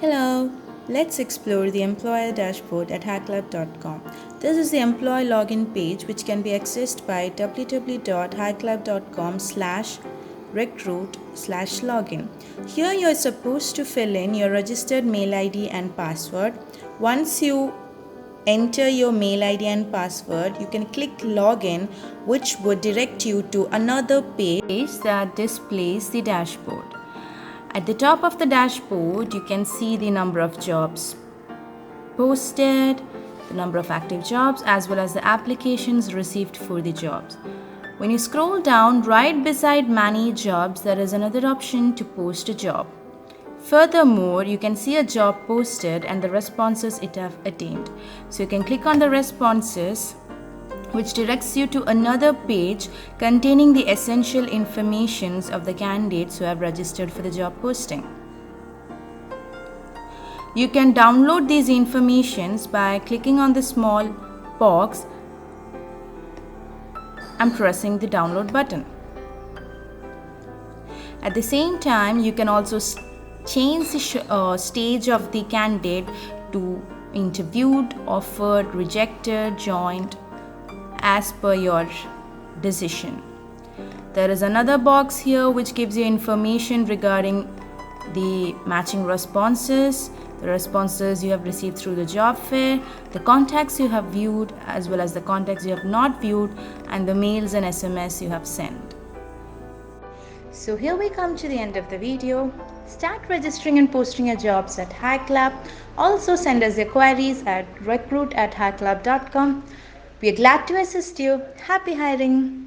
Hello, let's explore the employer dashboard at hireclap.com. This is the employee login page which can be accessed by www.hireclap.com/recruit/login. Here you are supposed to fill in your registered mail ID and password. Once you enter your mail ID and password, you can click login, which would direct you to another page that displays the dashboard. At the top of the dashboard, you can see the number of jobs posted, the number of active jobs, as well as the applications received for the jobs. When you scroll down, right beside Manage Jobs, there is another option to post a job. Furthermore, you can see a job posted and the responses it have attained. So you can click on the responses, which directs you to another page containing the essential informations of the candidates who have registered for the job posting. You can download these informations by clicking on the small box and pressing the download button. At the same time, you can also change the stage of the candidate to interviewed, offered, rejected, joined, as per your decision. There is another box here which gives you information regarding the matching responses, the responses you have received through the job fair, the contacts you have viewed, as well as the contacts you have not viewed, and the mails and SMS you have sent. So here we come to the end of the video. Start registering and posting your jobs at Hireclap. Also send us your queries at recruit@hireclap.com. We are glad to assist you. Happy hiring!